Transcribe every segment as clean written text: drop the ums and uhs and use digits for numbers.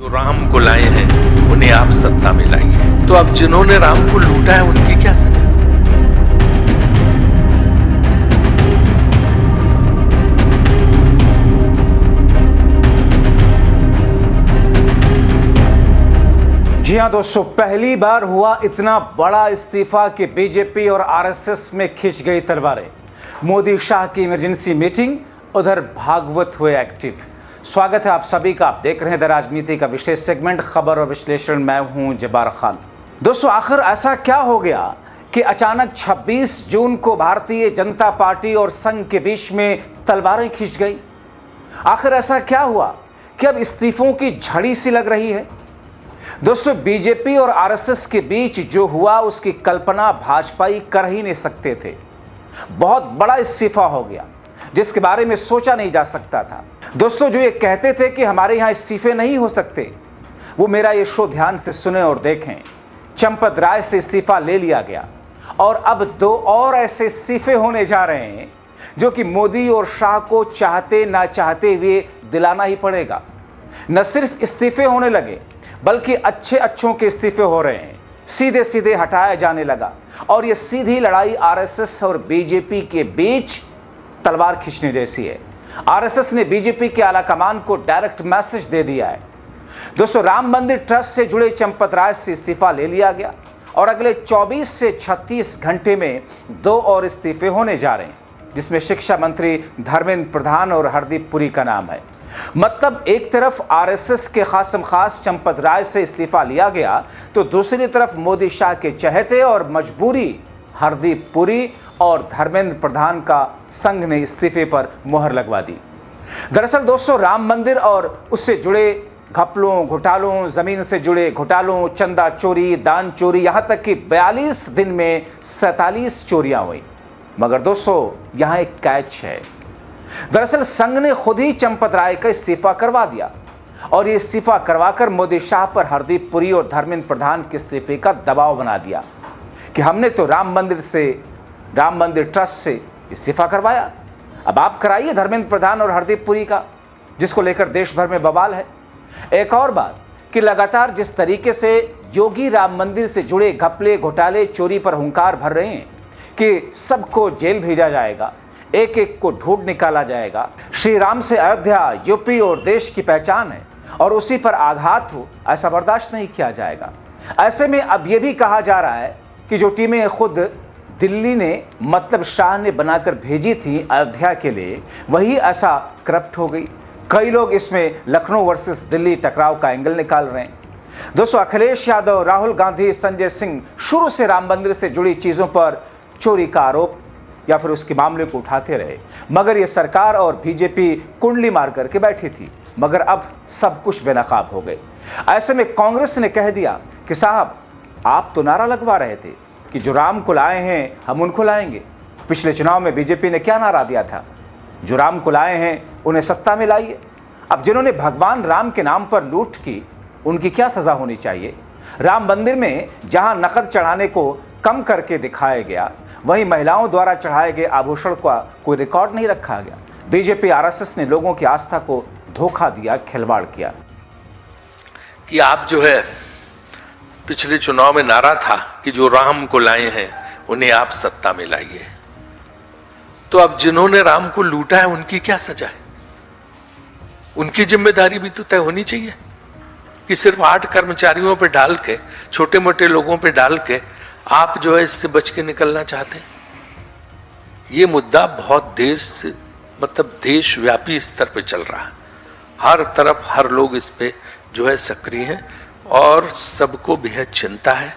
जो राम को लाए हैं उन्हें आप सत्ता में लाइए। तो अब जिन्होंने राम को लूटा है उनकी क्या सजा? जी हां दोस्तों, पहली बार हुआ इतना बड़ा इस्तीफा कि बीजेपी और आरएसएस में खिंच गई तलवारें। मोदी शाह की इमरजेंसी मीटिंग, उधर भागवत हुए एक्टिव। स्वागत है आप सभी का। आप देख रहे हैं द राजनीति का विशेष सेगमेंट खबर और विश्लेषण। मैं हूं जब्बार खान। दोस्तों, आखिर ऐसा क्या हो गया कि अचानक 26 जून को भारतीय जनता पार्टी और संघ के बीच में तलवारें खिंच गई? आखिर ऐसा क्या हुआ कि अब इस्तीफों की झड़ी सी लग रही है? दोस्तों, बीजेपी और आरएसएस के बीच जो हुआ उसकी कल्पना भाजपाई कर ही नहीं सकते थे। बहुत बड़ा इस्तीफा हो गया जिसके बारे में सोचा नहीं जा सकता था। दोस्तों, जो ये कहते थे कि हमारे यहाँ इस्तीफे नहीं हो सकते, वो मेरा ये शो ध्यान से सुने और देखें। चंपत राय से इस्तीफा ले लिया गया और अब 2 और ऐसे इस्तीफे होने जा रहे हैं जो कि मोदी और शाह को चाहते ना चाहते हुए दिलाना ही पड़ेगा। न सिर्फ इस्तीफे होने लगे बल्कि अच्छों के इस्तीफे हो रहे हैं। सीधे सीधे हटाया जाने लगा और ये सीधी लड़ाई आरएसएस और बीजेपी के बीच तलवार खींचने जैसी है। आरएसएस ने बीजेपी के आला कमान को डायरेक्ट मैसेज दे दिया है। दोस्तों, राम मंदिर ट्रस्ट से जुड़े चंपत राय से इस्तीफा ले लिया गया और अगले 24 से 36 घंटे में 2 और इस्तीफे होने जा रहे हैं, जिसमें शिक्षा मंत्री धर्मेंद्र प्रधान और हरदीप पुरी का नाम है। मतलब एक तरफ आरएसएस के खासम खास चंपत राय से इस्तीफा लिया गया तो दूसरी तरफ मोदी शाह के चहेते और मजबूरी हरदीप पुरी और धर्मेंद्र प्रधान का संघ ने इस्तीफे पर मुहर लगवा दी। दरअसल दोस्तों, राम मंदिर और उससे जुड़े घपलों, घोटालों, जमीन से जुड़े घोटालों, चंदा चोरी, दान चोरी, यहां तक कि 42 दिन में 47 चोरियां हुई। मगर दोस्तों, यहां एक कैच है। दरअसल संघ ने खुद ही चंपत राय का इस्तीफा करवा दिया और ये इस्तीफा करवाकर मोदी शाह पर हरदीप पुरी और धर्मेंद्र प्रधान के इस्तीफे का दबाव बना दिया कि हमने तो राम मंदिर ट्रस्ट से इस्तीफा करवाया, अब आप कराइए धर्मेंद्र प्रधान और हरदीप पुरी का, जिसको लेकर देश भर में बवाल है। एक और बात कि लगातार जिस तरीके से योगी राम मंदिर से जुड़े घपले, घोटाले, चोरी पर हुंकार भर रहे हैं कि सबको जेल भेजा जाएगा, एक एक को ढूंढ निकाला जाएगा, श्री राम से अयोध्या यूपी और देश की पहचान है और उसी पर आघात हो, ऐसा बर्दाश्त नहीं किया जाएगा। ऐसे में अब यह भी कहा जा रहा है कि जो टीमें खुद दिल्ली ने मतलब शाह ने बनाकर भेजी थी अयोध्या के लिए, वही ऐसा करप्ट हो गई। कई लोग इसमें लखनऊ वर्सेस दिल्ली टकराव का एंगल निकाल रहे हैं। दोस्तों, अखिलेश यादव, राहुल गांधी, संजय सिंह शुरू से राम मंदिर से जुड़ी चीज़ों पर चोरी का आरोप या फिर उसके मामले को उठाते रहे, मगर ये सरकार और बीजेपी कुंडली मार करके बैठी थी। मगर अब सब कुछ बेनकाब हो गए। ऐसे में कांग्रेस ने कह दिया कि साहब, आप तो नारा लगवा रहे थे कि जो राम को लाए हैं हम उनको लाएंगे। पिछले चुनाव में बीजेपी ने क्या नारा दिया था? जो राम को लाए हैं उन्हें सत्ता में लाइए। अब जिन्होंने भगवान राम के नाम पर लूट की, उनकी क्या सज़ा होनी चाहिए? राम मंदिर में जहां नकद चढ़ाने को कम करके दिखाया गया, वहीं महिलाओं द्वारा चढ़ाए गए आभूषण का कोई रिकॉर्ड नहीं रखा गया। बीजेपी आरएसएस ने लोगों की आस्था को धोखा दिया, खिलवाड़ किया। कि आप जो है पिछले चुनाव में नारा था कि जो राम को लाए हैं उन्हें आप सत्ता में लाइए। तो अब जिन्होंने राम को लूटा है उनकी क्या सजा है? उनकी जिम्मेदारी भी तो तय होनी चाहिए कि सिर्फ 8 कर्मचारियों पे डाल के, छोटे मोटे लोगों पे डाल के आप जो है इससे बच के निकलना चाहते हैं। ये मुद्दा बहुत देशव्यापी स्तर पे चल रहा है। हर तरफ हर लोग इस पे जो है सक्रिय हैं और सबको बेहद चिंता है,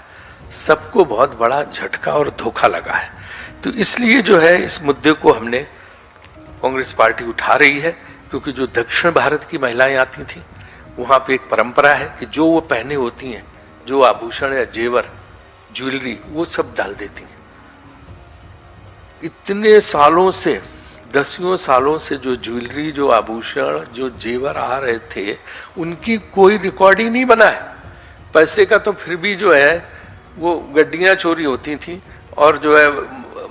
सबको बहुत बड़ा झटका और धोखा लगा है। तो इसलिए जो है इस मुद्दे को हमने कांग्रेस पार्टी उठा रही है, क्योंकि जो दक्षिण भारत की महिलाएं आती थीं वहाँ पे एक परंपरा है कि जो वो पहने होती हैं, जो आभूषण या जेवर, ज्वेलरी, वो सब डाल देती हैं। इतने सालों से, 10 सालों से जो ज्वेलरी, जो आभूषण, जो जेवर आ रहे थे, उनकी कोई रिकॉर्ड ही नहीं बना है। पैसे का तो फिर भी जो है वो गड्डियाँ चोरी होती थी और जो है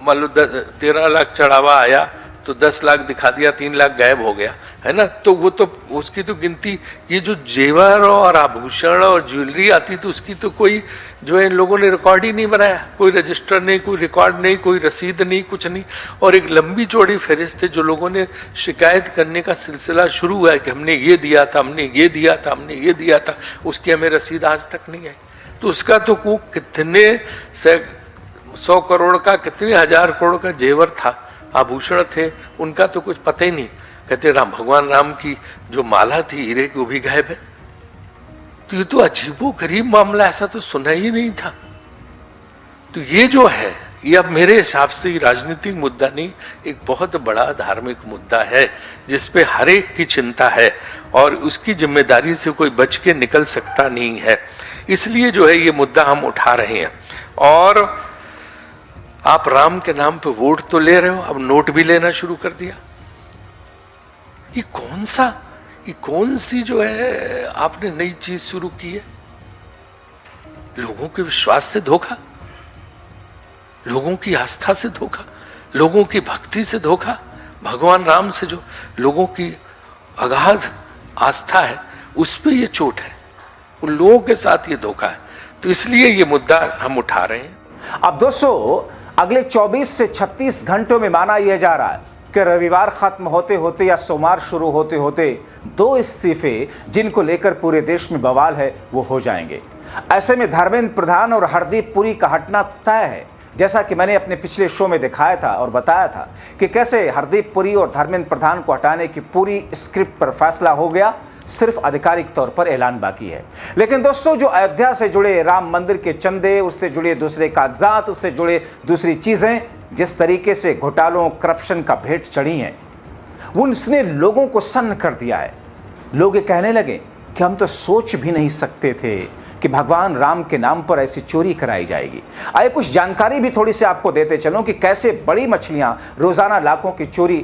मान लो 13 लाख चढ़ावा आया तो 10 लाख दिखा दिया, 3 लाख गायब हो गया, है ना। तो वो तो उसकी तो गिनती, ये जो जेवर और आभूषण और ज्वेलरी आती तो उसकी तो कोई जो है इन लोगों ने रिकॉर्ड ही नहीं बनाया, कोई रजिस्टर नहीं, कोई रिकॉर्ड नहीं, कोई रसीद नहीं, कुछ नहीं। और एक लंबी चौड़ी फहरिस्त है जो लोगों ने शिकायत करने का सिलसिला शुरू हुआ है कि हमने ये दिया था, हमने ये दिया था, हमने ये दिया था, उसकी हमें रसीद आज तक नहीं आई। तो उसका तो कितने 100 करोड़ का, कितने 1000 करोड़ का जेवर था, आभूषण थे, उनका तो कुछ पता ही नहीं। कहते भगवान राम की जो माला थी हीरे की, वो भी गायब है। तो ये तो अजीबो गरीब मामला, ऐसा तो सुना ही नहीं था। तो ये जो है, ये अब मेरे हिसाब से राजनीतिक मुद्दा नहीं, एक बहुत बड़ा धार्मिक मुद्दा है जिसपे हर एक की चिंता है और उसकी जिम्मेदारी से कोई बच के निकल सकता नहीं है। इसलिए जो है ये मुद्दा हम उठा रहे हैं। और आप राम के नाम पे वोट तो ले रहे हो, अब नोट भी लेना शुरू कर दिया। ये कौन सी जो है आपने नई चीज शुरू की है? लोगों के विश्वास से धोखा, लोगों की आस्था से धोखा, लोगों की भक्ति से धोखा, भगवान राम से जो लोगों की अगाध आस्था है उस पे ये चोट है, उन लोगों के साथ ये धोखा है। तो इसलिए ये मुद्दा हम उठा रहे हैं। अब दोस्तों, अगले 24 से 36 घंटों में माना यह जा रहा है कि रविवार खत्म होते होते या सोमवार शुरू होते होते 2 इस्तीफे जिनको लेकर पूरे देश में बवाल है वो हो जाएंगे। ऐसे में धर्मेंद्र प्रधान और हरदीप पुरी का हटना तय है। जैसा कि मैंने अपने पिछले शो में दिखाया था और बताया था कि कैसे हरदीप पुरी और धर्मेंद्र प्रधान को हटाने की पूरी स्क्रिप्ट पर फैसला हो गया, सिर्फ आधिकारिक तौर पर ऐलान बाकी है। लेकिन दोस्तों, जो अयोध्या से जुड़े राम मंदिर के चंदे, उससे जुड़े दूसरे कागजात, उससे जुड़े दूसरी चीजें, जिस तरीके से घोटालों करप्शन का भेंट चढ़ी हैं, उसने लोगों को सन्न कर दिया है। लोग ये कहने लगे कि हम तो सोच भी नहीं सकते थे कि भगवान राम के नाम पर ऐसी चोरी कराई जाएगी। आइए कुछ जानकारी भी थोड़ी सी आपको देते चलूं कि कैसे बड़ी मछलियां रोजाना लाखों की चोरी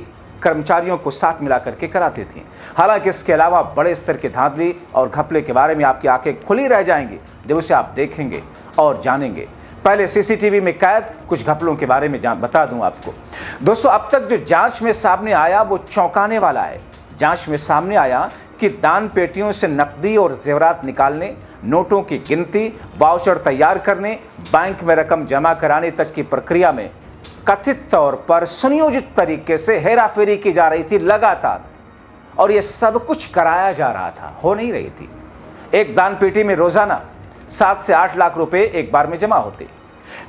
कर्मचारियों को साथ मिला करके कराती थी। हालांकि इसके अलावा बड़े स्तर के धांधली और घपले के बारे में आपकी आंखें खुली रह जाएंगी जब उसे आप देखेंगे और जानेंगे। पहले सीसीटीवी में कैद कुछ घपलों के बारे में बता दूं आपको। दोस्तों, अब तक जो जांच में सामने आया वो चौंकाने वाला है। जांच में सामने आया कि दान पेटियों से नकदी और जेवरात निकालने, नोटों की गिनती, वाउचर तैयार करने, बैंक में रकम जमा कराने तक की प्रक्रिया में कथित तौर पर सुनियोजित तरीके से हेराफेरी की जा रही थी लगातार, और यह सब कुछ कराया जा रहा था, हो नहीं रही थी। एक दान पेटी में रोजाना 7 से 8 लाख रुपए एक बार में जमा होते,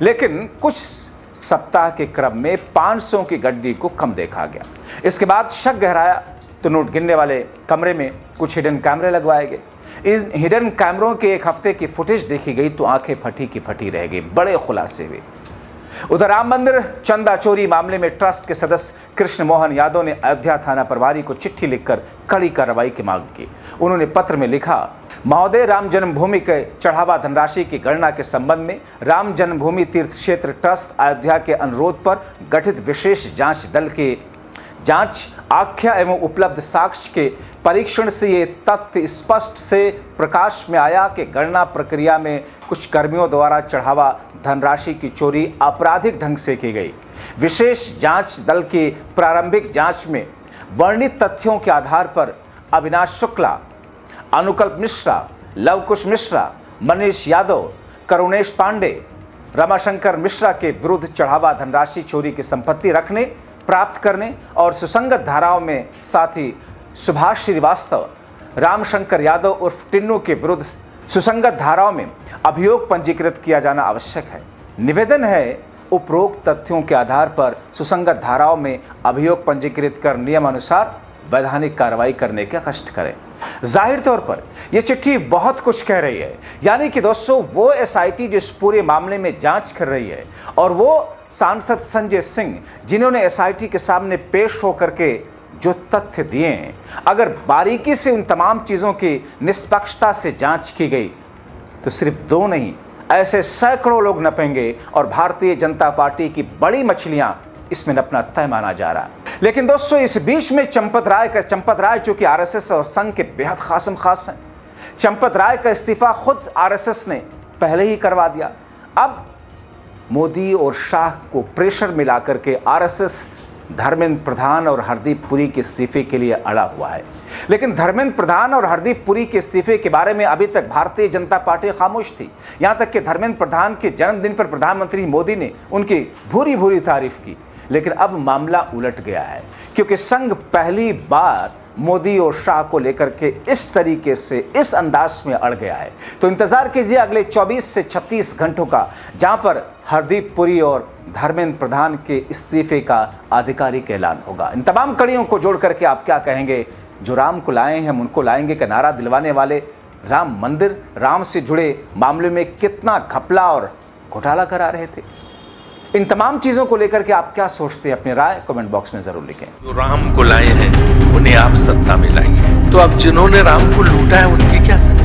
लेकिन कुछ सप्ताह के क्रम में 500 की गड्डी को कम देखा गया। इसके बाद शक गहराया तो नोट गिनने वाले कमरे में कुछ हिडन कैमरे लगवाए गए। इन हिडन कैमरों के एक हफ्ते की फुटेज देखी गई तो आंखें फटी की फटी रह गई, बड़े खुलासे हुए। उधर राम मंदिर चंदा चोरी मामले में ट्रस्ट के सदस्य कृष्ण मोहन यादव ने अयोध्या थाना प्रभारी को चिट्ठी लिखकर कड़ी कार्रवाई की मांग की। उन्होंने पत्र में लिखा, महोदय, राम जन्मभूमि के चढ़ावा धनराशि की गणना के संबंध में राम जन्मभूमि तीर्थ क्षेत्र ट्रस्ट अयोध्या के अनुरोध पर गठित विशेष जांच दल के जांच आख्या एवं उपलब्ध साक्ष्य के परीक्षण से ये तथ्य स्पष्ट से प्रकाश में आया कि गणना प्रक्रिया में कुछ कर्मियों द्वारा चढ़ावा धनराशि की चोरी आपराधिक ढंग से की गई। विशेष जांच दल की प्रारंभिक जांच में वर्णित तथ्यों के आधार पर अविनाश शुक्ला, अनुकल्प मिश्रा, लवकुश मिश्रा, मनीष यादव, करुणेश पांडे, रमाशंकर मिश्रा के विरुद्ध चढ़ावा धनराशि चोरी की संपत्ति रखने, प्राप्त करने और सुसंगत धाराओं में साथ ही सुभाष श्रीवास्तव, रामशंकर यादव उर्फ टिन्नू के विरुद्ध सुसंगत धाराओं में अभियोग पंजीकृत किया जाना आवश्यक है। निवेदन है, उपरोक्त तथ्यों के आधार पर सुसंगत धाराओं में अभियोग पंजीकृत कर नियम अनुसार वैधानिक कार्रवाई करने के कष्ट करें। जाहिर तौर पर यह चिट्ठी बहुत कुछ कह रही है। यानी कि दोस्तों, वो एसआईटी जिस पूरे मामले में जांच कर रही है और वो सांसद संजय सिंह जिन्होंने एसआईटी के सामने पेश होकर के जो तथ्य दिए हैं, अगर बारीकी से उन तमाम चीज़ों की निष्पक्षता से जांच की गई तो सिर्फ 2 नहीं, ऐसे सैकड़ों लोग नपेंगे और भारतीय जनता पार्टी की बड़ी मछलियां इसमें नपना तय माना जा रहा है। लेकिन दोस्तों, इस बीच में चंपत राय जो कि आरएसएस और संघ के बेहद खासम खास हैं, चंपत राय का इस्तीफा खुद आरएसएस ने पहले ही करवा दिया। अब मोदी और शाह को प्रेशर मिला करके आरएसएस धर्मेंद्र प्रधान और हरदीप पुरी के इस्तीफे के लिए अड़ा हुआ है। लेकिन धर्मेंद्र प्रधान और हरदीप पुरी के इस्तीफे के बारे में अभी तक भारतीय जनता पार्टी खामोश थी। यहां तक कि धर्मेंद्र प्रधान के जन्मदिन पर प्रधानमंत्री मोदी ने उनकी भूरी भूरी तारीफ की। लेकिन अब मामला उलट गया है, क्योंकि संघ पहली बार मोदी और शाह को लेकर के इस तरीके से, इस अंदाज में अड़ गया है। तो इंतजार कीजिए अगले 24 से 36 घंटों का, जहां पर हरदीप पुरी और धर्मेंद्र प्रधान के इस्तीफे का आधिकारिक ऐलान होगा। इन तमाम कड़ियों को जोड़ करके आप क्या कहेंगे? जो राम को लाए हैं हम उनको लाएंगे का नारा दिलवाने वाले राम मंदिर, राम से जुड़े मामले में कितना घपला और घोटाला करा रहे थे? इन तमाम चीजों को लेकर के आप क्या सोचते हैं? अपनी राय कमेंट बॉक्स में जरूर लिखें। जो राम को लाए हैं उन्हें आप सत्ता में लाइए। तो अब जिन्होंने राम को लूटा है उनकी क्या सजा?